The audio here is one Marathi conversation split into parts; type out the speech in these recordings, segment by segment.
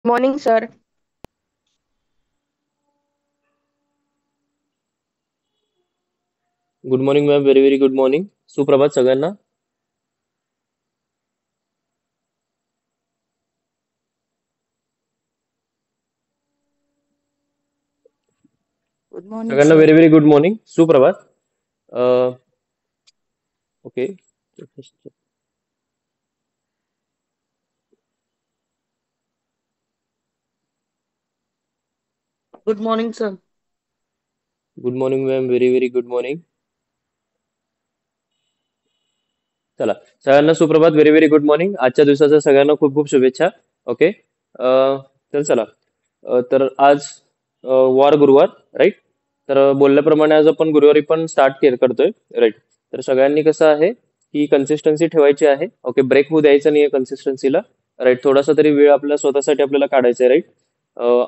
Morning sir. Good morning ma'am. Very very good morning. सुप्रभात सगळ्यांना. गुड मॉर्निंग सगळ्यांना sir. Very very good morning. सुप्रभात. Okay. Good morning sir. Good morning ma'am. Very very good morning. चला, सगळ्यांना सुप्रभात. Very very good morning. आजच्या दिवसाच्या सगळ्यांना खूप खूप शुभेच्छा. ओके. तर चला. तर आज वार गुरुवार, राईट. तर बोलल्याप्रमाणे आज आपण गुरुवारी पण स्टार्ट करतोय, राईट. तर सगळ्यांनी कसं आहे की कन्सिस्टन्सी ठेवायची आहे. ओके, ब्रेक होऊ द्यायचं नाहीये कन्सिस्टन्सीला, राईट. थोडासा तरी वेळ आपल्या स्वतःसाठी आपल्याला काढायचा आहे, राईट.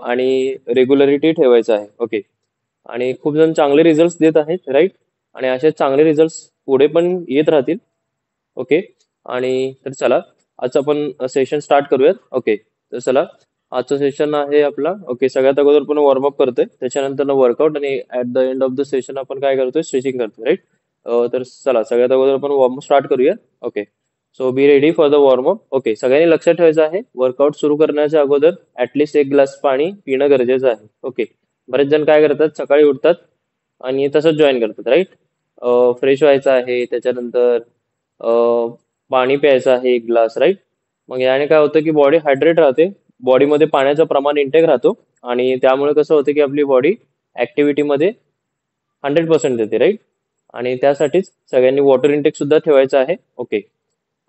आणि रेग्युलरिटी ठेवायचं आहे. ओके. आणि खूप जण चांगले रिझल्ट देत आहेत, राईट. आणि असे चांगले रिझल्ट पुढे पण येत राहतील. ओके. आणि तर चला, आजचं आपण सेशन स्टार्ट करूयात. ओके. तर चला, आजचं सेशन आहे आपला. ओके, सगळ्यात अगोदर पण वॉर्मअप करतोय, त्याच्यानंतर वर्कआउट, आणि at the end of the session आपण काय करतोय, स्ट्रेचिंग करतोय, राईट. तर चला, सगळ्यात अगोदर आपण वॉर्मअप स्टार्ट करूया. Okay. So be ready for the warm up. Okay, सगळ्यांनी लक्षात ठेवायचं आहे, वर्कआउट सुरू करण्याच्या अगोदर ऍटलिस्ट 1 ग्लास पाणी पिणं गरजेचं आहे. ओके. बरेच जण काय करतात, सकाळी उठतात आणि तसंच जॉईन करतात, राईट. फ्रेश व्हायचं आहे, त्याच्यानंतर पाणी प्यायचं आहे 1 ग्लास, राईट. मग याने काय होतं की बॉडी हायड्रेट राहते, बॉडीमध्ये पाण्याचं प्रमाण इंटेक राहतो, आणि त्यामुळे कसं होतं की आपली बॉडी ऍक्टिव्हिटीमध्ये 100% देते, राईट. आणि त्यासाठीच सगळ्यांनी वॉटर इंटेक सुद्धा ठेवायचं आहे. ओके.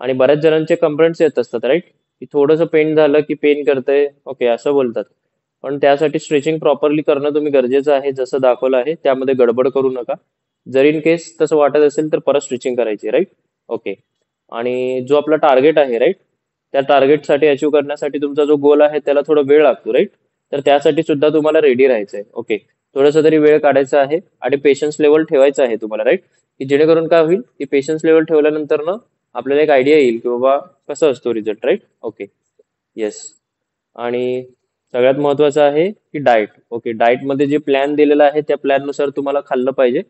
आणि बऱ्याच जणांचे कंप्लेंट्स येत असतात, राईट, की थोडंसं पेन झालं की पेन करतंय, ओके, असं बोलतात. पण त्यासाठी स्ट्रेचिंग प्रॉपरली करणं तुम्ही गरजेचं आहे, जसं दाखवलं आहे त्यामध्ये गडबड करू नका. जर इन केस तसं वाटत असेल तर परत स्ट्रेचिंग करायची, राईट. ओके. आणि जो आपला टार्गेट आहे, राईट, त्या टार्गेटसाठी अचीव करण्यासाठी तुमचा जो गोल आहे त्याला थोडा वेळ लागतो, राईट. तर त्यासाठी सुद्धा तुम्हाला रेडी राहायचं आहे. ओके. थोडंसं तरी वेळ काढायचा आहे आणि पेशन्स लेवल ठेवायचं आहे तुम्हाला, राईट. की जेणेकरून काय होईल की पेशन्स लेवल ठेवल्यानंतर ना आपल्याला एक आयडिया येईल की बाबा कसं असतो रिझल्ट, राईट. ओके. येस. आणि सगळ्यात महत्वाचं आहे की डाएट. ओके, डाएटमध्ये जे प्लॅन दिलेला आहे त्या प्लॅननुसार तुम्हाला खाल्लं पाहिजे.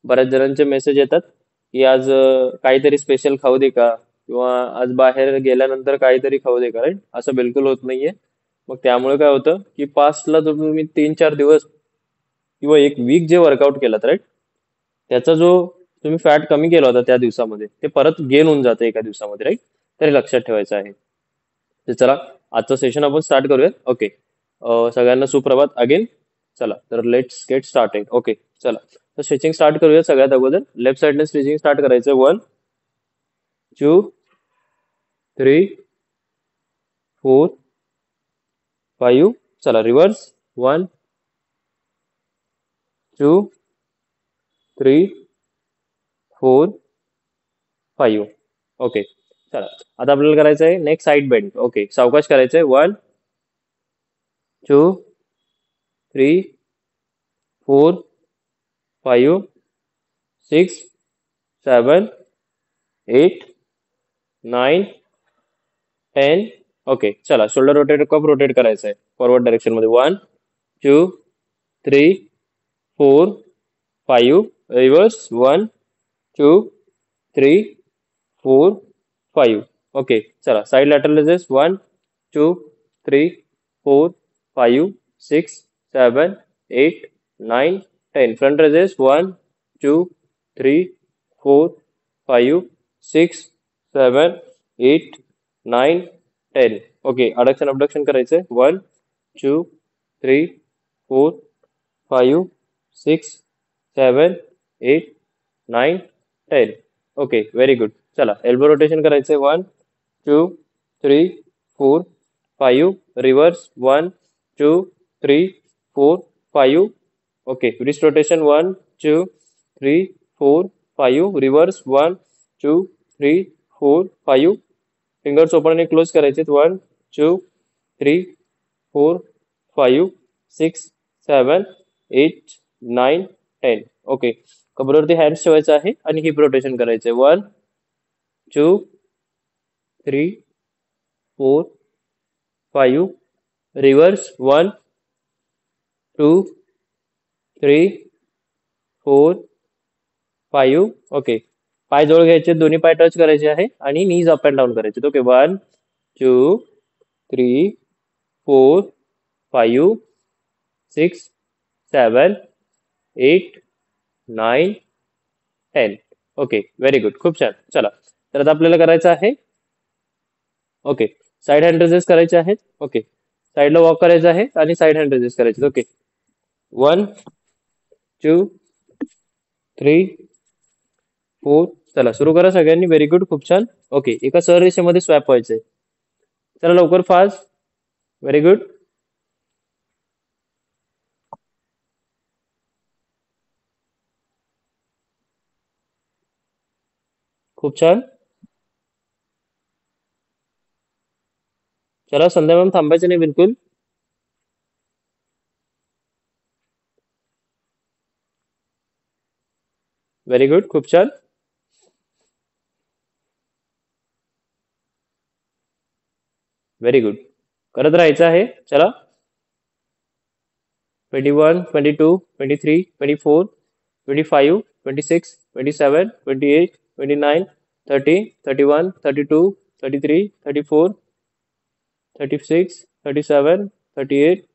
बऱ्याच जणांचे मेसेज येतात की आज काहीतरी स्पेशल खाऊ दे का, किंवा आज बाहेर गेल्यानंतर काहीतरी खाऊ दे का, राईट. असं बिलकुल होत नाहीये. मग त्यामुळे काय होतं की पास्टला तुम्ही 3-4 दिवस किंवा एक वीक जे वर्कआउट केलात, राईट, त्याचा जो तुम्ही फॅट कमी केला होता त्या दिवसामध्ये ते परत गेन होऊन जातं एका दिवसामध्ये, राईट. तरी लक्षात ठेवायचं आहे. तर चला, आजचं सेशन आपण स्टार्ट करूयात. ओके. सगळ्यांना सुप्रभात अगेन. चला, तर लेट्स गेट स्टार्टेड. ओके. चला, तर स्ट्रेचिंग स्टार्ट करूया. सगळ्यात अगोदर लेफ्ट साइडने स्ट्रेचिंग स्टार्ट करायचं. 1, 2, 3, 4, 5. चला, रिव्हर्स. 1, 2, 3, 4, 5. ओके. चला, आता आपल्याला करायचं आहे नेक्स्ट साईड बेंड. ओके, सावकाश करायचंय. 1, 2, 3, 4, 5, 6, 7, 8, 9, 10. ओके. चला, शोल्डर रोटेट, कप रोटेट करायचं आहे फॉरवर्ड डायरेक्शन मध्ये. 1, 2, 3, 4, 5. रिव्हर्स. 1, 2, 3, 4, 5. ओके. चला, side lateral raises. 1, 2, 3, 4, 5, 6, 7, 8, 9, 10. Front raises. 1, 2, 3, 4, 5, 6, 7, 8, 9, 10. Okay. Adduction abduction करायचंय. 1, 2, 3, 4, 5, 6, 7, 8, 9, 10. Okay, very good. चला, एल्बो रोटेशन करायचंय. 1, 2, 3, 4, 5. Reverse. 1, 2, 3, 4, 5. Okay. Wrist rotation. 1, 2, 3, 4, 5. Reverse. 1, 2, 3, 4, 5. Fingers open आणि क्लोज करायचे. 1, 2, 3, 4, 5, 6, 7, 8, 9, 10. ओके. कमरेवरती हँड्स ठेवायचं आहे आणि हिप रोटेशन करायचंय. 1, 2, 3, 4, 5. Reverse 1 2 3 4 5 okay. पाय जवळ घ्यायचे, दोन्ही पाय टच करायचे आहे आणि नीज अप अँड डाऊन करायचे. ओके 1 2 3 4 5 6 7 8 9 10 ओके व्हेरी गुड खूप छान. चला तर आता आपल्याला करायचं आहे ओके साइड हँड रेजेस करायचे आहेत. ओके साइडला वॉक करायचं आहे आणि साइड हँड रेजेस करायचे. ओके 1 2 3 4 चला सुरू करा सगळ्यांनी. व्हेरी गुड खूप छान. ओके एका सरळ रेषेमध्ये स्वॅप व्हायचंय. चला लवकर फास्ट. व्हेरी गुड खूप छान. चला संध्या मॅम थांबायचं नाही बिलकुल. व्हेरी गुड खूप छान. व्हेरी गुड करत राहायचं आहे. चला 21 22 23 24 25 26 27 28 29 30 31 32 33 34 36 37 38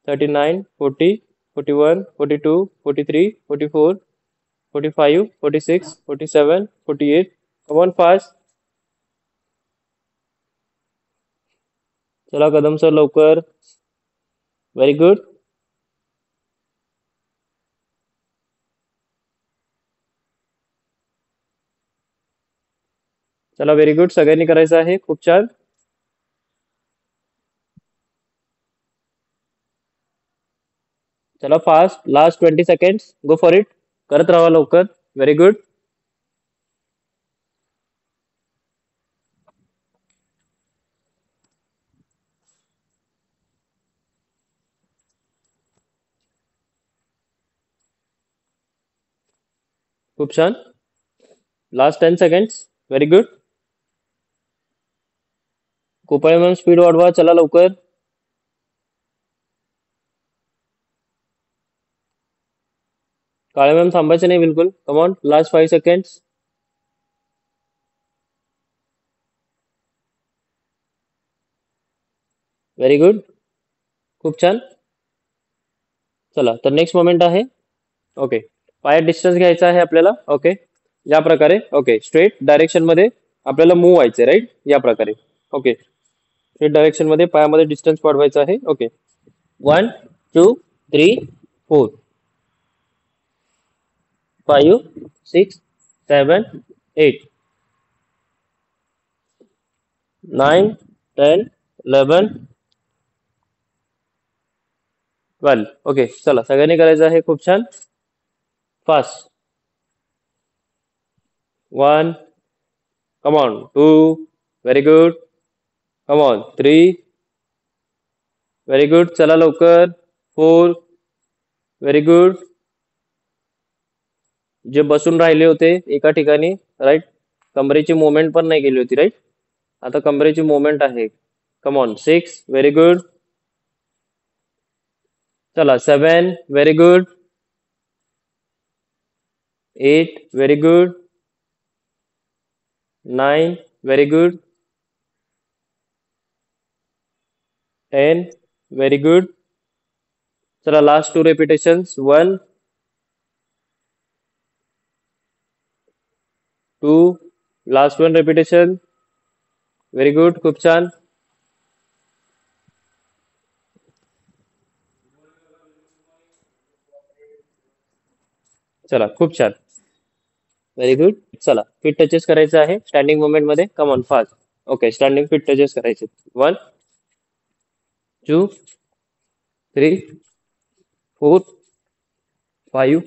39 40 41 42 43 44 45 46 47 48 come on fast. चला कदम सर लवकर. व्हेरी गुड चला व्हेरी गुड सगळ्यांनी करायचं आहे. खूप छान. चला fast last 20 seconds go for it. करत राहा लवकर. व्हेरी गुड खूप छान. Last 10 seconds. Very good. Kopale ma'am speed वाढवा. चला लवकर. काळे मॅम थांबायचं नाही बिलकुल. Come on last 5 seconds. Very good खूप छान. चला तर नेक्स्ट मोमेंट आहे. ओके पायात डिस्टन्स घ्यायचा आहे आपल्याला. ओके या प्रकारे. ओके स्ट्रेट डायरेक्शन मध्ये आपल्याला मूव्ह व्हायचे राईट या प्रकारे. ओके स्ट्रेट डायरेक्शन मध्ये पायामध्ये डिस्टन्स वाढवायचा आहे. ओके 1 2 3 4 5 6 7 8 9 10 11 12 ओके चला सगळ्यांनी करायचं आहे. खूप छान. Fast 1 come on 2 very good come on 3 very good चला लवकर 4 very good जे बसून राहिले होते एका ठिकाणी राईट कमरेची मुवमेंट पण नाही केली होती राईट आता कमरेची मुवमेंट आहे. कम ऑन 6 व्हेरी गुड चला 7 very good 8 very good 9 very good 10 very good चला लास्ट 2 repetitions 1 2 लास्ट 1 repetition व्हेरी गुड खूप छान. चला खूप छान. व्हेरी गुड चला फिट टचेस करायचं आहे स्टँडिंग मुवमेंट मध्ये. Come on fast. Okay standing feet touches करायचे. 1 2 3 4 5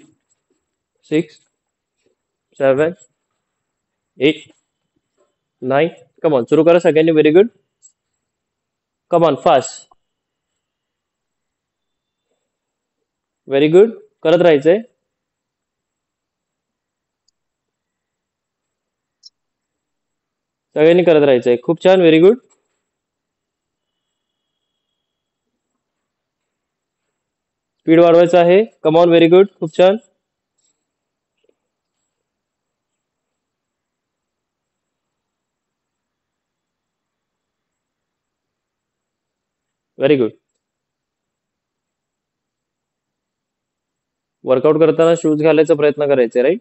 6 7 8 9 कम ऑन सुरू करा सगळ्यांनी. Very good come on fast. Very good करत राहायचंय. सगळ्यांनी करत राहायचंय. खूप छान. व्हेरी गुड स्पीड वाढवायचा आहे. कम ऑन, व्हेरी गुड, खूप छान. Very good. वर्कआउट करताना शूज घालायचा प्रयत्न करायचे, राईट,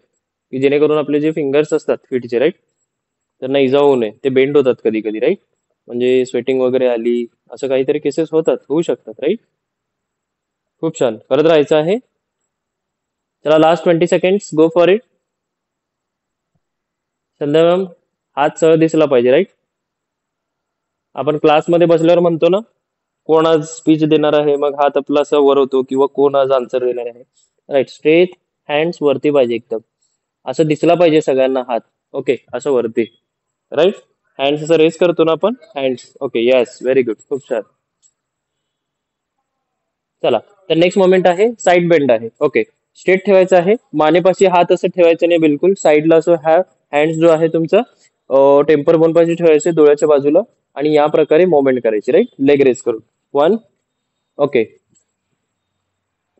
की जेणेकरून आपले जे फिंगर्स असतात फीटचे, राईट, त्यांना इजा होऊ नये. ते बेंड होतात कधी कधी, राईट, म्हणजे स्वेटिंग वगैरे आली, असं काहीतरी केसेस होतात, होऊ शकतात, राईट. खूप छान, करत राहायचं आहे. चला last 20 seconds, go for it. Sandhya ma'am, हात सहज दिसला पाहिजे, राईट. आपण क्लासमध्ये बसल्यावर म्हणतो ना, कोण आज स्पीच देणार आहे, मग हात आपला असा वर होतो, किंवा कोण आज आन्सर देणार आहे, राईट. स्ट्रेट हँड्स वरती पाहिजे एकदम, असं दिसला पाहिजे सगळ्यांना हात. ओके, असं वरती, राईट. हँड्स असं रेस करतो ना आपण, hands. Okay, yes, very good, खूप छान. चला, तर नेक्स्ट मोमेंट आहे साईड बेंड आहे. ओके, स्ट्रेट ठेवायचं आहे, मानेपाशी हात असं ठेवायचं नाही बिलकुल, साईडला असं हँड्स जो आहे तुमचा टेम्पर बोन पाशी ठेवायचे, डोळ्याच्या बाजूला, आणि या प्रकारे मोमेंट करायची, राईट, लेग रेस करून. 1, ओके,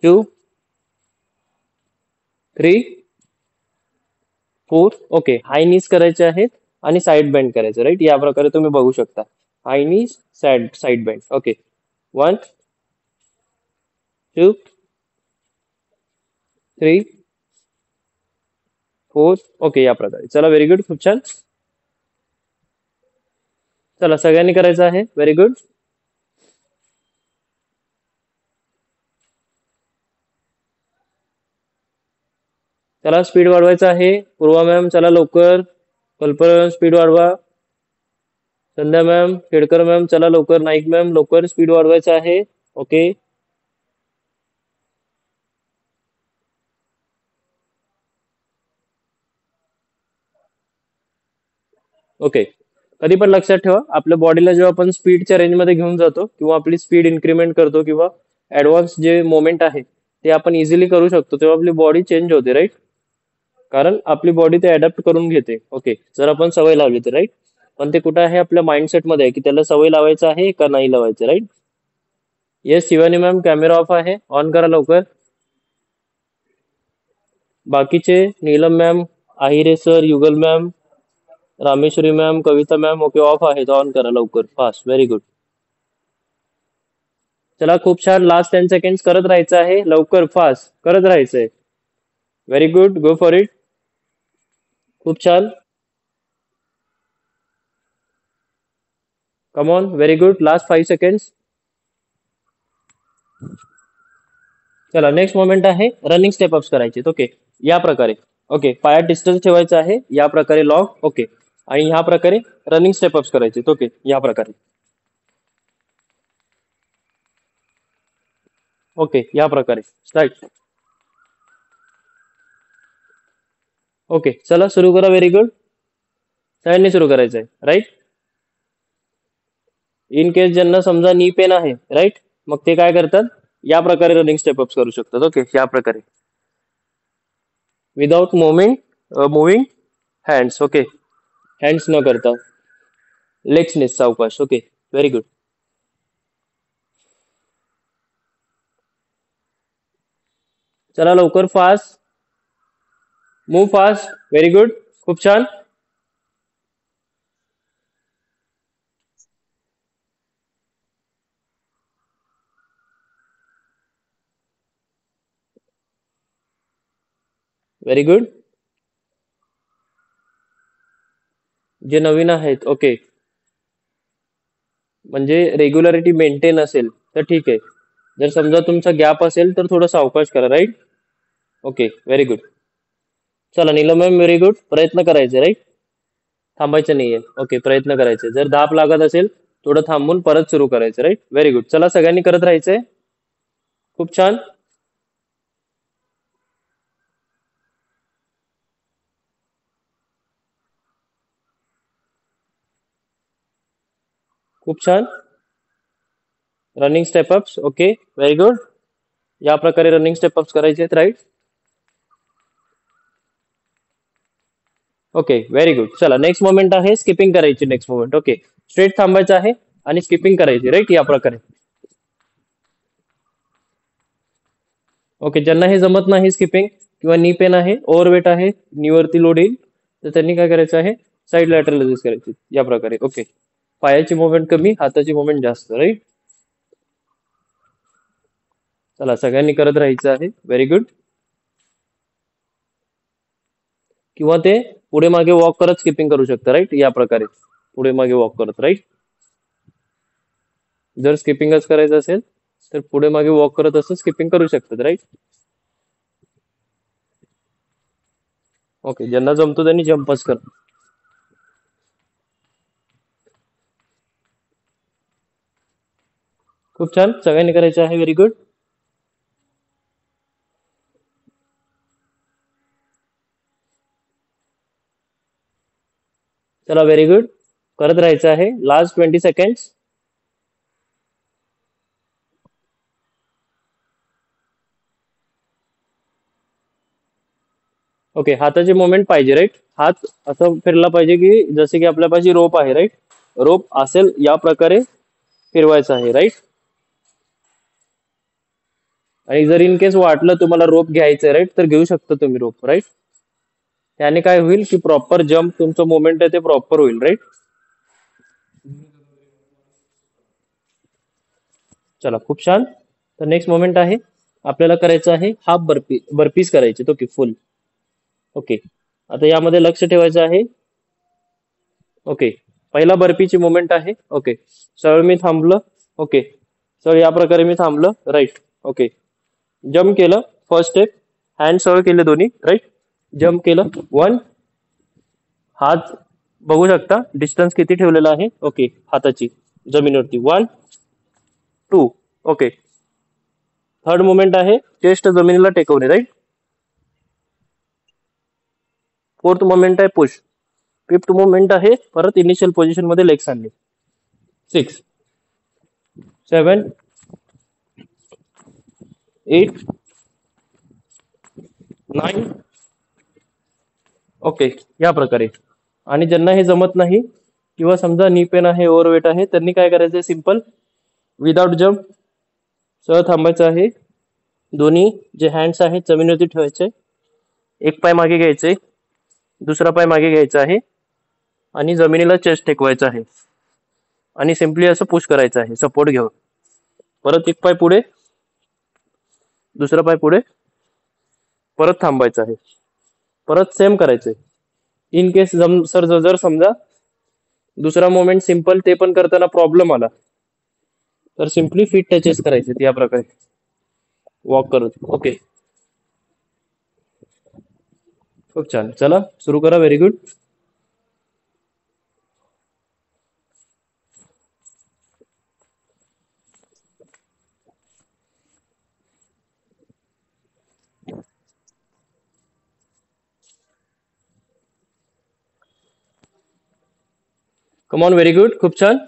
2, 3, 4, ओके. हाय नीज करायचे आहेत आणि साईड बेंड करायचं, राईट, या प्रकारे तुम्ही बघू शकता. हाय नीज, साईड बेंड. ओके, 1, 2, 3, 4, ओके, या प्रकारे. चला, व्हेरी गुड, खूप छान. चला, सगळ्यांनी करायचं आहे, व्हेरी गुड. चला, स्पीड वाढवायचा आहे. पूर्वा मॅम, चला लवकर. कल्पना मॅम, स्पीड वाढवा. संध्या मॅम, खेडकर मॅम, चला लवकर. नाईक मॅम, लवकर, स्पीड वाढवायचं आहे. Okay, okay. कधी पण लक्षात ठेवा, आपल्या बॉडीला जेव्हा आपण स्पीडच्या रेंजमध्ये घेऊन जातो, किंवा आपली स्पीड इन्क्रीमेंट करतो, किंवा ऍडव्हान्स जे मोमेंट आहे ते आपण इझिली करू शकतो, तेव्हा आपली बॉडी चेंज होते, राईट. कारण आपली बॉडी ते अडॅप्ट करून घेते. ओके, जर आपण सवय लावली तर, राईट. पण ते कुठं आहे, आपल्या माइंडसेटमध्ये आहे, की त्याला सवय लावायचं आहे का नाही लावायचं, right. Yes, Shivani ma'am, camera off आहे, ऑन करा लवकर. बाकीचे, Neelam ma'am, Ahire sir, Yugal ma'am, Rameshwari ma'am, Kavita ma'am, okay, off आहे, ऑन करा लवकर, फास्ट, व्हेरी गुड. चला, खूप छान. लास्ट 10 सेकंड करत राहायचं आहे, लवकर, फास्ट करत राहायचंय. Very good, go for it. खूप छान. Come on, very good. Last 5 second. चला, नेक्स्ट मोमेंट आहे रनिंग स्टेप अप्स करायचे. ओके, या प्रकारे. ओके, पायात डिस्टन्स ठेवायचा आहे, या प्रकारे लॉक. ओके, आणि ह्या प्रकारे रनिंग स्टेप अप्स करायचे. ओके, या प्रकारे. ओके, या प्रकारे स्टार्ट. ओके, चला सुरू करा, व्हेरी गुड. सगळ्यांनी सुरू करायचं आहे, राईट. इन केस ज्यांना समजा नी पेन आहे, राईट, मग ते काय करतात, या प्रकारे रनिंग स्टेप अप्स करू शकतात. ओके, या प्रकारे, without moving hands. Okay, hands न करता, लेग्सने सावकाश. Okay, very good. चला लवकर, fast, move fast, very good, खूप छान. Very good. जे नवीन आहेत, ओके, म्हणजे रेग्युलरिटी मेंटेन असेल तर ठीक आहे. जर समजा तुमचा गॅप असेल तर थोडं सावकाश करा, राईट. Okay, very good. चला नीलम मॅम, व्हेरी गुड. प्रयत्न करायचे, राईट, थांबायचं नाहीये. ओके, प्रयत्न करायचे. जर धाप लागत असेल, थोडं थांबून परत सुरू करायचं, राईट. Very good. चला, सगळ्यांनी करत राहायचंय, खूप छान. खूप छान. Running step ups. Okay, very good. या प्रकारे रनिंग स्टेप अप्स करायचे आहेत, राईट. Okay, very good. चला, नेक्स्ट मोमेंट आहे स्किपिंग करायची. नेक्स्ट मोमेंट, ओके, स्ट्रेट थांबायचं आहे आणि स्किपिंग करायची, राईट, या प्रकारे. ओके, ज्यांना हे जमत नाही स्किपिंग किंवा नी पेन आहे, ओव्हरवेट आहे, नीवरती लोड येईल, तर त्यांनी काय करायचं आहे, साईड लॅटरल रेझिस्ट करायची या प्रकारे. ओके, पायाची मुवमेंट कमी, हाताची मुवमेंट जास्त, राईट. चला, सगळ्यांनी करत राहायचं आहे. Very good. किंवा ते पुढे मागे वॉक करत स्किपिंग करू शकता, राईट, या प्रकारे पुढे मागे वॉक करत, राईट. जर स्किपिंगच करायचं असेल तर पुढे मागे वॉक करत असं स्किपिंग करू शकतात, राईट. ओके, ज्यांना जमतो त्यांनी जंपच कर. खूप छान, सगळ्यांनी करायचं आहे. Very good. चला, व्हेरी गुड, करत राहायचं आहे. Last 20 seconds. ओके, हाताची मुवमेंट पाहिजे, राईट. हात असं फिरला पाहिजे की जसे की आपल्यापाशी रोप आहे, राईट. रोप असेल या प्रकारे फिरवायचं आहे, राईट. आणि जर इन केस वाटलं तुम्हाला रोप घ्यायचं, राईट, तर घेऊ शकता तुम्ही रोप, राईट. त्याने काय होईल की प्रॉपर जम्प तुमचं मुवमेंट आहे ते प्रॉपर होईल, राईट. चला, खूप छान. तर नेक्स्ट मोमेंट आहे, आपल्याला करायचं आहे हाफ बर्पीज करायचे, ओके, फुल. ओके, आता यामध्ये लक्ष ठेवायचं आहे. ओके, पहिला बर्पीची मुवमेंट आहे. ओके, सरळ मी थांबलं. ओके, सरळ या प्रकारे मी थांबलं, राईट. ओके, जम्प केलं, फर्स्ट स्टेप, हँड सरळ केले दोन्ही, राईट. जम्प केलं, वन, हात बघू शकता डिस्टन्स किती ठेवलेला आहे. ओके, हाताची जमिनीवरती, 1 2. ओके, थर्ड मुवमेंट आहे चेस्ट जमिनीला टेकवणे, राईट. फोर्थ मुवमेंट आहे पुश. फिफ्थ मुवमेंट आहे परत इनिशियल पोझिशन मध्ये लेग्स आणणे. 6 7 8 9. ओके, या प्रकारे. आणि ज्यांना हे जमत नाही किंवा समजा नी पेन आहे, ओव्हरवेट आहे, त्यांनी काय करायचं, सिंपल विदाउट जम्प सरळ थांबायचं आहे. दोन्ही जे हँड्स आहेत जमिनीवरती ठेवायचे, एक पाय मागे घ्यायचे, दुसरा पाय मागे घ्यायचा आहे आणि जमिनीला चेस्ट टेकवायचं आहे आणि सिम्पली असं पुश करायचं आहे सपोर्ट घेऊन. परत एक पाय पुढे, दुसरा पाय पुढे, परत थांबायचं आहे, परत सेम करायचंय. इन केस सर जर समजा दुसरा मोमेंट सिंपल ते पण करताना प्रॉब्लेम आला तर सिम्पली फीट टचेस करायचे या प्रकारे वॉक करत. ओके, खूप छान. चला, सुरू करा. Very good. Come on, very good, खूप छान.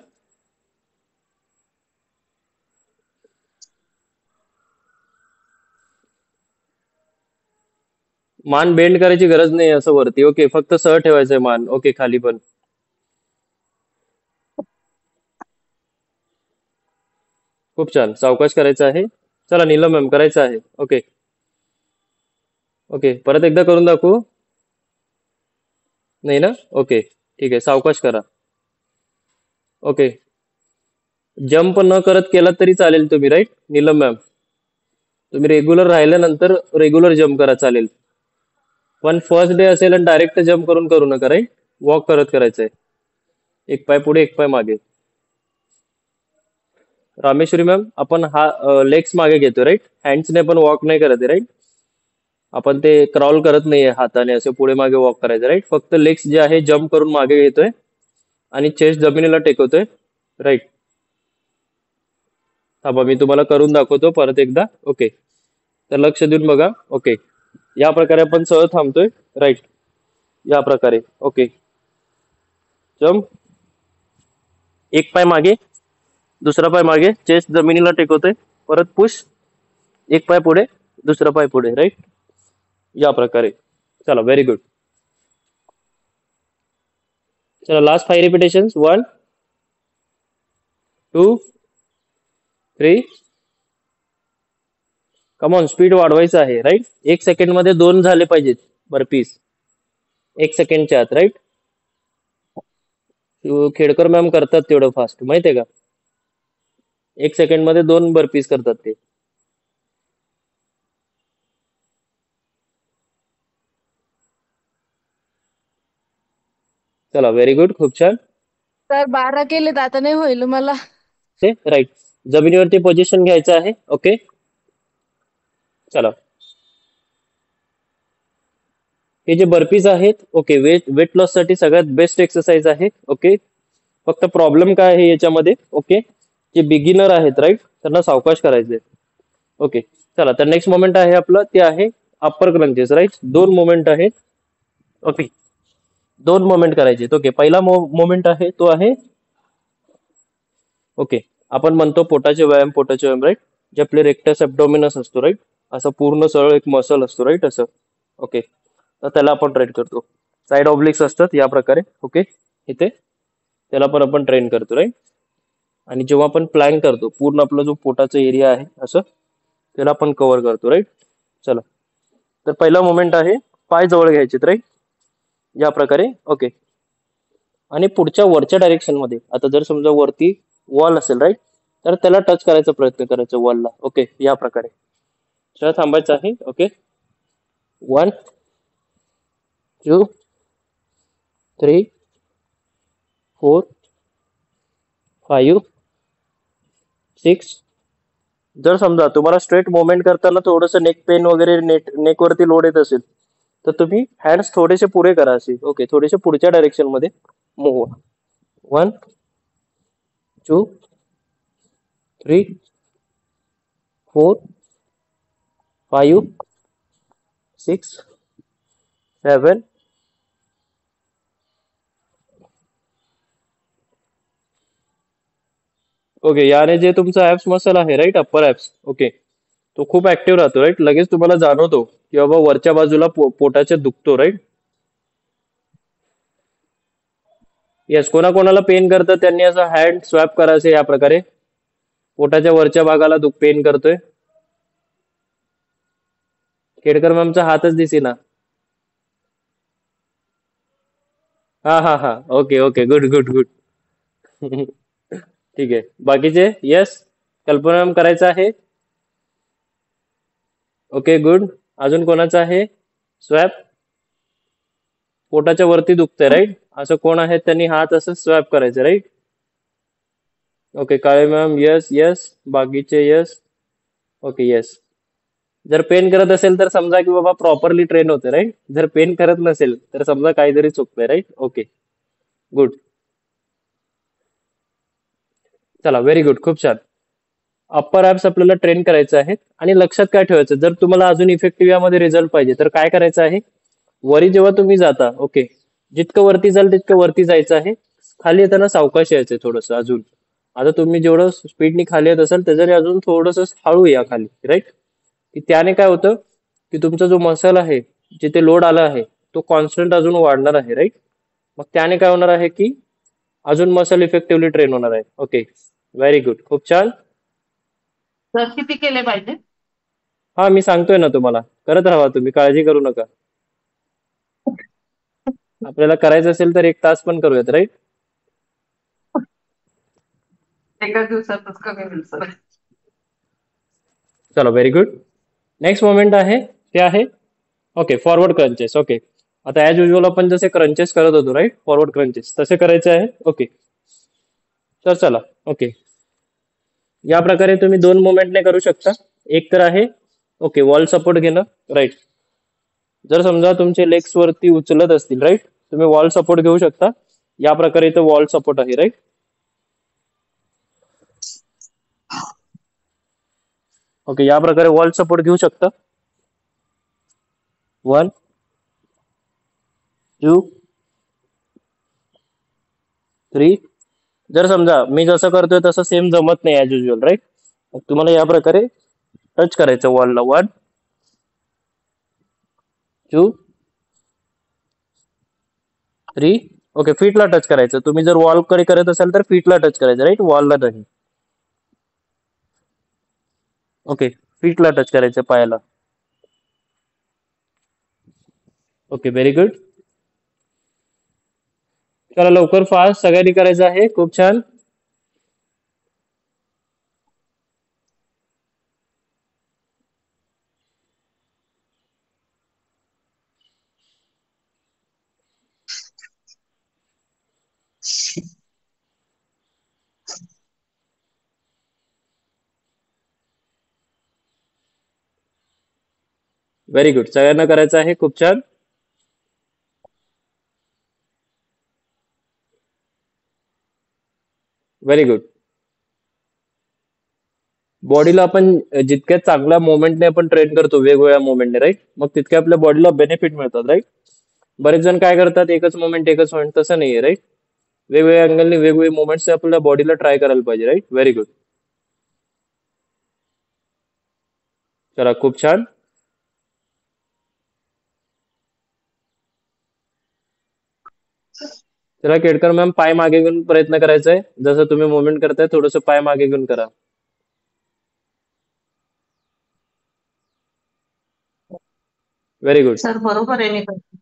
मान बेंड करायची गरज नाही असं वरती. ओके, फक्त सह ठेवायचंय मान. ओके, खाली पण. खूप छान, सावकाश करायचं आहे. चला नीलम मॅम, करायचं आहे. ओके. ओके, परत एकदा करून दाखवू. नाही ना. ओके, ठीक आहे, सावकाश करा. ओके, जम्प न करत केला तरी चालेल तुम्ही, राईट. नीलम मॅम, तुम्ही रेग्युलर राहिल्यानंतर रेग्युलर जम्प करा, चालेल. पण फर्स्ट डे असेल आणि डायरेक्ट जम्प करून करू नका, राईट. वॉक करत करायचंय, एक पाय पुढे एक पाय मागे. रामेश्वरी मॅम, आपण हा लेग्स मागे घेतो, राईट. हँड्सने पण वॉक नाही करत, राईट. आपण ते क्रॉल करत नाहीये हाताने असे पुढे मागे वॉक करायचं, राईट. फक्त लेग्स जे आहे जम्प करून मागे घेतोय आणि चेस्ट जमिनीला टेकवतोय, राईट. थांबा, मी तुम्हाला करून दाखवतो परत एकदा. ओके, तर लक्ष देऊन बघा. ओके, या प्रकारे आपण सहज थांबतोय, राईट, या प्रकारे. ओके, जम्प, एक पाय मागे, दुसरा पाय मागे, चेस्ट जमिनीला टेकवतोय, परत पुश, एक पाय पुढे, दुसरा पाय पुढे, राईट, या प्रकारे. चला, व्हेरी गुड. चला, लास्ट 5 रिपिटेशन्स. 1 2 3. कमॉन स्पीड वाढवायचं आहे राईट. 1 सेकंड मध्ये 2 झाले पाहिजेत बर्पीस 1 सेकंडच्या आत राईट. खेडकर मॅम करतात तेवढं फास्ट माहितीये का. 1 सेकंड मध्ये 2 बर्पीस करतात ते. चला व्हेरी गुड खूप छान. सर 12 केलेत आता नाही होईल मला. राईट. जमिनीवरती पोझिशन घ्यायचं आहे. ओके चला. हे जे बर्पीज आहेत ओके वेट लॉस साठी सगळ्यात बेस्ट एक्सरसाइज आहे. ओके फक्त प्रॉब्लेम काय आहे याच्यामध्ये ओके जे बिगिनर आहेत राईट त्यांना सावकाश करायचंय. ओके चला तर नेक्स्ट मोमेंट आहे आपलं ते आहे अप्पर क्रंचेस राईट. 2 मोमेंट आहेत. ओके 2 मोमेंट करायचे. ओके पहिला मोमेंट आहे तो आहे ओके आपण म्हणतो पोटाचे व्यायाम राईट. जे आपले रेक्टस ॲब्डोमिनस असतो राईट असं पूर्ण सरळ एक मसल असतो राईट असं. ओके तर त्याला आपण ट्रेन करतो. साइड ऑब्लिक्स असतात या प्रकारे ओके इथे त्याला पण आपण ट्रेन करतो राईट. आणि जेव्हा आपण प्लॅंक करतो पूर्ण आपला जो पोटाचा एरिया आहे असं त्याला आपण कव्हर करतो राईट. चला तर पहिला मोमेंट आहे पाय जवळ घ्यायचे राईट या प्रकारे ओके. आणि पुढच्या वरच्या डायरेक्शन मध्ये आता जर समजा वरती वॉल असेल राईट तर त्याला टच करायचा प्रयत्न करायचा वॉलला ओके या प्रकारे. चला थांबायचं आहे ओके 1 2 3 4 5 6. जर समजा तुम्हाला स्ट्रेट मुवमेंट करताना थोडंसं नेक पेन वगैरे नेक वरती लोड येत असेल तर तुम्ही हँड्स थोडेसे पुढे करा असे ओके थोडेसे पुढच्या डायरेक्शन मध्ये मूव्ह. 1 2 3 4 5 6 7. ओके याने जे तुमचा ऍप्स मसल आहे राईट अप्पर ऍप्स ओके तो खूप ऍक्टिव्ह राहतो राईट. लगेच तुम्हाला जाणवतो की बाबा वरच्या बाजूला पोटाच्या दुखतो राईट. येस कोणाकोणाला पेन करतं त्यांनी असं हँड स्वॅप करायचं या प्रकारे पोटाच्या वरच्या भागाला पेन करतोय. खेडकर मॅमचा हातच दिसेना. हा हा हा okay okay good good good. ठीक आहे बाकीचे येस कल्पना मॅम करायचं आहे. Okay good. अजून कोणाचं आहे स्वॅप पोटाच्या वरती दुखतंय राईट असं कोण आहे त्यांनी हात असं स्वॅप करायचं राईट. ओके काळे मॅम येस येस बाकीचे येस ओके येस. जर पेन करत असेल तर समजा की बाबा प्रॉपरली ट्रेन होते राईट. जर पेन करत नसेल तर समजा काहीतरी चुकतंय राईट. Okay good. चला व्हेरी गुड खूप छान. अप्पर ऍप्स आपल्याला ट्रेन करायचं आहे. आणि लक्षात काय ठेवायचं जर तुम्हाला अजून इफेक्टिव्ह यामध्ये रिझल्ट पाहिजे तर काय करायचं आहे वरी जेव्हा तुम्ही जाता ओके जितकं वरती जाल तितकं वरती जायचं आहे. खाली येताना सावकाश यायचंय थोडंसं अजून. आता तुम्ही जेवढं स्पीडनी खाली येत असाल त्याच्याने अजून थोडंसं हळू या खाली राईट. की त्याने काय होतं की तुमचा जो मसल आहे जिथे लोड आला आहे तो कॉन्स्टंट अजून वाढणार आहे राईट. मग त्याने काय होणार आहे की अजून मसल इफेक्टिव्हली ट्रेन होणार आहे. ओके व्हेरी गुड खूप छान. सर किती केले पाहिजे. हा मी सांगतोय ना तुम्हाला करत राहा तुम्ही काळजी करू नका. आपल्याला करायचं असेल तर 1 तास पण करूयात राईट. एका दिवसातच कमी होईल सर. चलो व्हेरी गुड. नेक्स्ट मोमेंट आहे ते आहे ओके फॉरवर्ड क्रंचेस. ओके आता ऍज युजल आपण जसे क्रंचेस करत होतो राईट फॉरवर्ड क्रंचेस तसे करायचे आहे. ओके तर चला ओके या प्रकारे तुम्ही 2 मोमेंटने करू शकता. एक तर आहे ओके वॉल सपोर्ट घेणं राईट. जर समजा तुमचे लेग्स वरती उचलत असतील राईट तुम्ही वॉल सपोर्ट घेऊ शकता. या प्रकारे इथं वॉल सपोर्ट आहे राईट. ओके या प्रकारे वॉल सपोर्ट घेऊ शकता. 1 2 3. जर समजा मी जसं करतोय तसं सेम जमत नाही ऍज युजल राईट मग तुम्हाला या प्रकारे टच करायचं वॉलला 1 2 3. ओके फीटला टच करायचं. तुम्ही जर वॉल कडे करत असाल तर फीटला टच करायचं राईट वॉलला नाही. ओके फीटला टच करायचं पायाला. Okay very good. चला लवकर फास्ट सगळ्यांनी करायचं आहे. खूप छान. Very good. सगळ्यांना करायचं आहे. खूप छान. Very good. बॉडीला आपण जितक्या चांगल्या मोमेंटने आपण ट्रेन करतो वेगवेगळ्या मोमेंटने राईट, मग तितक्या आपल्या बॉडीला बेनिफिट मिळतात राईट. बरेच जण काय करतात, एकच मोमेंट तसं नाहीये राईट. वेगवेगळ्या अँगलने वेगवेगळे मोमेंट्स आपल्या बॉडीला ट्राय करायला पाहिजे राईट. Very good. चला खूप छान. चला केडकर मॅम पाय मागे घेऊन प्रयत्न करायचा आहे. जसं तुम्ही मोमेंट करताय थोडंसं पाय मागे घेऊन करा. Very good. सर बरोबर आहे मी करते.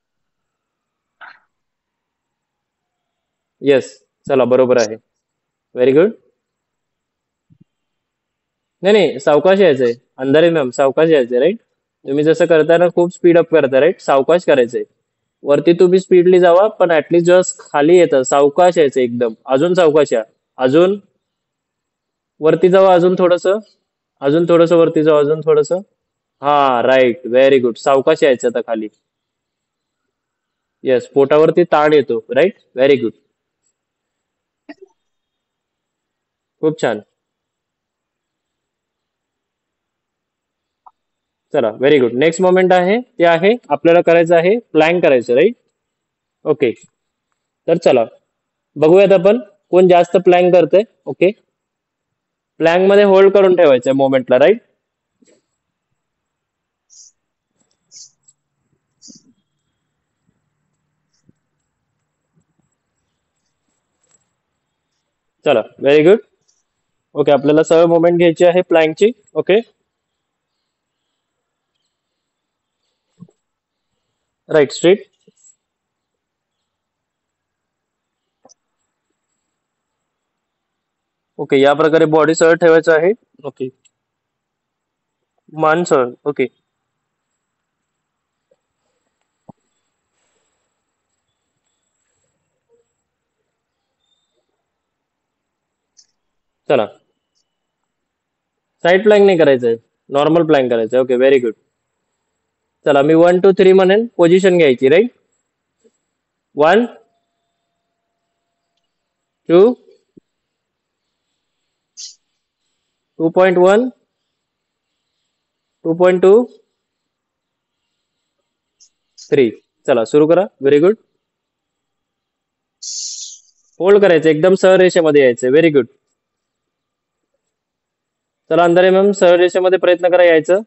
येस. चला बरोबर आहे. Very good. नाही नाही सावकाश यायचंय. अंधारे मॅम सावकाश यायचंय राईट. तुम्ही जसं करताय ना खूप स्पीड अप करताय राईट. सावकाश करायचंय. वरती तुम्ही स्पीडली जावा पण ऍटलीस्ट जस्ट खाली येतं सावकाश यायचं एकदम. अजून सावकाश या. अजून वरती जावा. अजून थोडस वरती जावा. अजून थोडस. हा राईट. Very good. सावकाश यायचं आता खाली. येस. पोटावरती ताण येतो राईट. Very good. खूप छान. चला व्हेरी गुड. नेक्स्ट मोमेंट आहे ते आहे आपल्याला करायचं आहे प्लॅन करायचं राईट. ओके. तर चला बघूयात आपण कोण जास्त प्लॅन करतंय. ओके. प्लॅन मध्ये होल्ड करून ठेवायचं मोमेंटला राईट. चला व्हेरी गुड. ओके आपल्याला सर्व मोमेंट घ्यायची आहे प्लॅनची. ओके. Right straight. ओके या प्रकारे बॉडी सरळ ठेवायचं आहे. ओके. मान सरळ. ओके. चला साईड प्लॅन नाही करायचंय. नॉर्मल प्लॅन करायचं. Okay very good. चला मी 1 2 3 म्हणेन पोझिशन घ्यायची राईट. 1 2 2.1 2.2 3. चला सुरू करा. Very good. होल्ड करायचं एकदम सरळ रेषेमध्ये यायचं. Very good. चला अंधारे मॅम सरळ रेषेमध्ये प्रयत्न करा यायचं.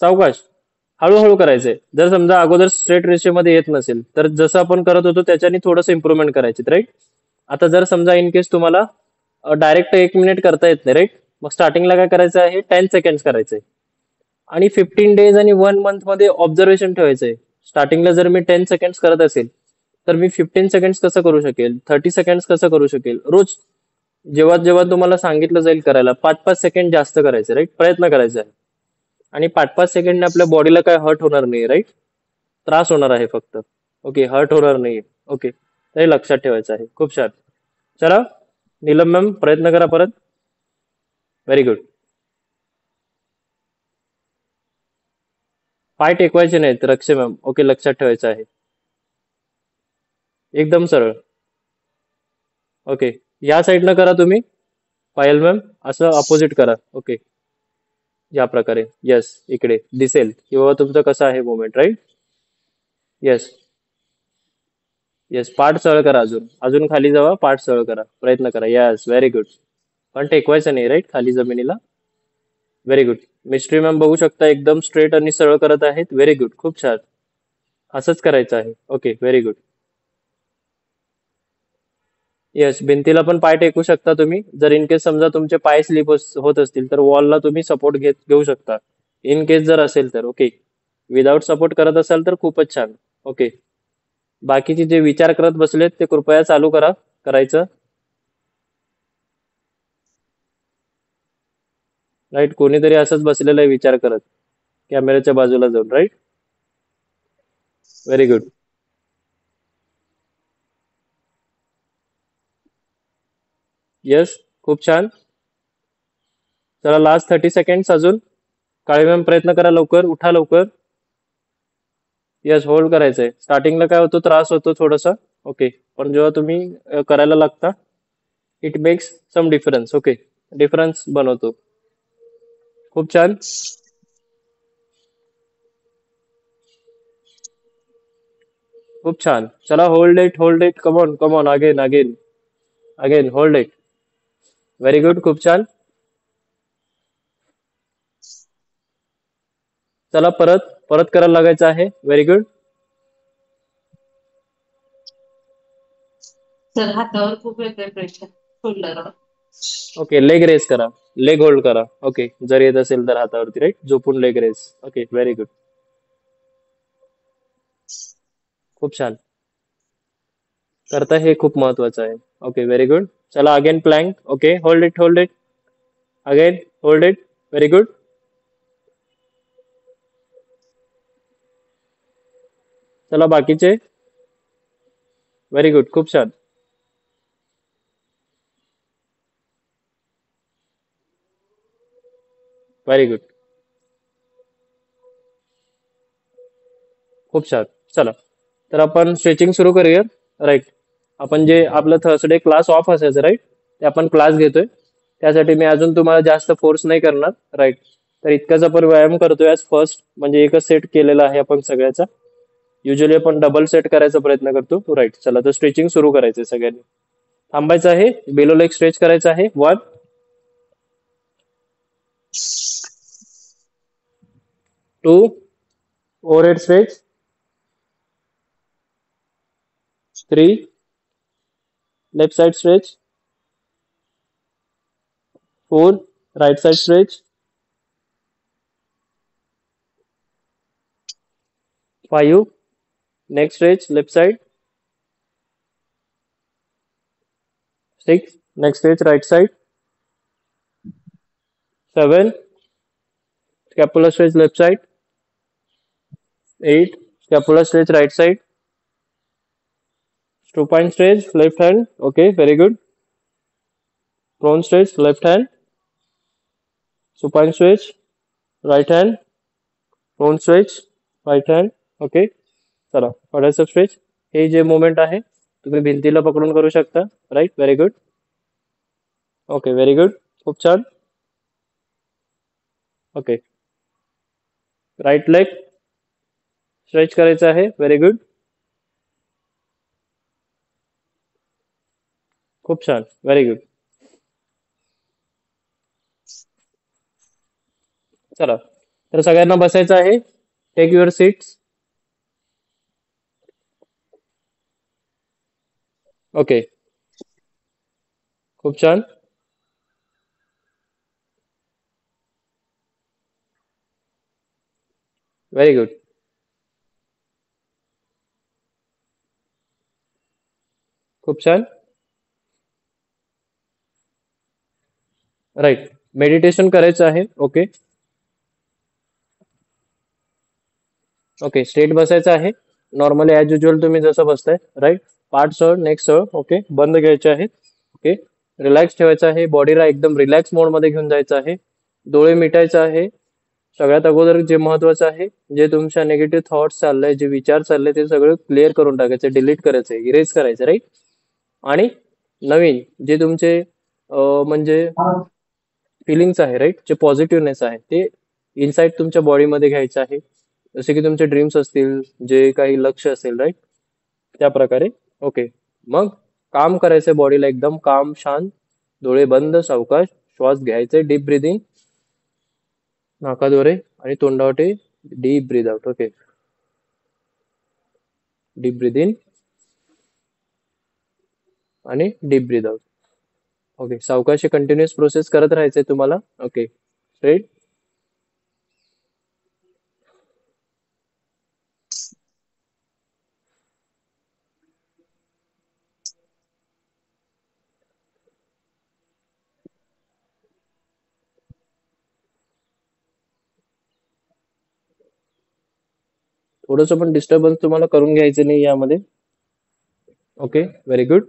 सावकाश. हळूहळू करायचंय. जर समजा अगोदर स्ट्रेट रेषेमध्ये येत नसेल तर जसं आपण करत होतो त्याच्याने थोडंसं इम्प्रूव्हमेंट करायची राईट. आता जर समजा इन केस तुम्हाला डायरेक्ट 1 मिनिट करता येत नाही राईट, मग स्टार्टिंगला काय करायचं आहे 10 सेकंड करायचंय आणि 15 डेज आणि 1 मंथ मध्ये ऑब्झर्वेशन ठेवायचंय. स्टार्टिंगला जर मी 10 सेकंड करत असेल तर मी 15 सेकंड कसं करू शकेल, 30 सेकंड कसं करू शकेल. रोज जेव्हा जेव्हा तुम्हाला सांगितलं जाईल करायला 5 5 सेकंड जास्त करायचे राईट. प्रयत्न करायचा आहे. आणि 5 5 सेकंडने आपल्या बॉडीला काय हर्ट होणार नाही राईट. त्रास होणार आहे फक्त. ओके हर्ट होणार नाहीये. ओके हे लक्षात ठेवायचं आहे. खूप छान. चला नीलम मॅम प्रयत्न करा परत. Very good. पाय टेकवायचे नाहीत रक्षे मॅम. ओके लक्षात ठेवायचं आहे. एकदम सरळ. ओके या साईडनं करा तुम्ही. पायल मॅम असं अपोजिट करा. ओके या प्रकारे. येस इकडे दिसेल की बाबा तुमचं कसं आहे मोमेंट राईट. येस. येस पाठ सरळ करा. अजून अजून खाली जावा. पाठ सरळ करा. प्रयत्न करा. Yes very good. पण टेकवायचं नाही राईट खाली जमिनीला. Very good. मिस्ट्री मॅम बघू शकता एकदम स्ट्रेट आणि सरळ करत आहेत. Very good. खूप छान. असंच करायचं आहे. Okay very good. येस, भिंतीला पण पाय टेकू शकता तुम्ही. जर इन केस समजा तुमचे पाय स्लिप होत असतील तर वॉलला तुम्ही सपोर्ट घेऊ शकता. इन केस जर असेल तर ओके. विदाउट सपोर्ट करत असाल तर खूपच छान. ओके. बाकीचे जे विचार करत बसलेत ते कृपया चालू करायचं. राईट, कोणीतरी असंच बसलेलं आहे विचार करत कॅमेऱ्याच्या बाजूला जाऊन. Right, very good. येस, खूप छान. चला लास्ट 30 सेकंड अजून. काळे मॅम प्रयत्न करा, लवकर उठा लवकर. येस, होल्ड करायचंय. स्टार्टिंगला काय होतो, त्रास होतो थोडासा. ओके, पण जेव्हा तुम्ही करायला लागता it makes some difference. Okay, difference बनवतो. खूप छान. खूप छान. चला hold it, come on come on, again again again, hold it. Very good, खूप छान. चला परत परत करायला लागायचं आहे. Very good. सर हातावर खूप येते प्रेशर शोल्डरवर. ओके, लेग रेस करा, लेग होल्ड करा. ओके, जर येत असेल तर हातावरती. राईट, झोपून leg raise. Okay, very good, खूप छान. करता हे खूप महत्वाचं आहे. Okay, very good. चला again plank. Okay, hold it again, hold it. Very good. चला बाकीचे. व्हेरी गुड, खूप छान. व्हेरी गुड, खूप छान. चला, तर आपण स्ट्रेचिंग सुरू करूया. राईट, आपण जे आपलं थर्सडे क्लास ऑफ असायचं राईट, ते आपण क्लास घेतोय. त्यासाठी मी अजून तुम्हाला जास्त फोर्स नाही करणार. राईट, तर इतकाच आपण व्यायाम करतोय आज फर्स्ट, म्हणजे एकच सेट केलेला आहे आपण सगळ्याचा. युजली आपण डबल सेट करायचा प्रयत्न करतो. राईट, चला तर स्ट्रेचिंग सुरू करायचंय सगळ्यांनी. थांबायचं आहे, बेलो लेग स्ट्रेच करायचं आहे. 1, 2, overhead stretch. 3, left side stretch. 4, right side stretch. 5, neck stretch left side. 6, neck stretch right side. 7, scapular stretch left side. 8, scapular stretch right side. Supine stretch left hand. Okay, very good. Prone stretch left hand. Supine stretch right hand. Prone stretch right hand. Okay, चला थोडासा स्ट्रेच. हे जे मोमेंट आहे तुम्ही भिंतीला पकडून करू शकता. Right, very good. Okay, very good, खूप छान. ओके, राईट लेग स्ट्रेच करायचं आहे. व्हेरी गुड, खूप छान, व्हेरी गुड. चला, तर सगळ्यांना बसायचं आहे. Take your seats. ओके, खूप छान, व्हेरी गुड, खूप छान. राईट, मेडिटेशन करायचं आहे. ओके. ओके, स्ट्रेट बसायचं आहे. नॉर्मली ॲज युजल तुम्ही जसं बसताय. राईट, पाठ सर, नेक सर. ओके, बंद घ्यायचे आहेत. ओके, रिलॅक्स ठेवायचं आहे. बॉडीला एकदम रिलॅक्स मोडमध्ये घेऊन जायचं आहे. डोळे मिटायचे आहे. सगळ्यात अगोदर जे महत्वाचं आहे, जे तुमच्या निगेटिव्ह थॉट्स चाललंय, जे विचार चालले, ते सगळं क्लिअर करून टाकायचे, डिलीट करायचे, इरेज करायचे. राईट, आणि नवीन जे तुमचे म्हणजे फिलिंग्स आहे, राईट, जे पॉझिटिव्हनेस आहे ते इनसाइड तुमच्या बॉडीमध्ये घ्यायचं आहे. जसे की तुमचे ड्रीम्स असतील, जे काही लक्ष असेल. राईट, त्या प्रकारे. ओके, मग काम करायचंय बॉडीला एकदम काम, शांत, डोळे बंद, सावकाश श्वास घ्यायचे, डीप ब्रिदिंग नाकाद्वारे आणि तोंडावाटे. Deep breathe out. Okay, deep breathe in, आणि डीप ब्रीद आउट. ओके, सावकाश कंटिन्युअस प्रोसेस करत राहायचंय तुम्हाला. Okay, straight. थोडंसं पण डिस्टर्बन्स तुम्हाला करून घ्यायचं नाही यामध्ये. Okay, very good.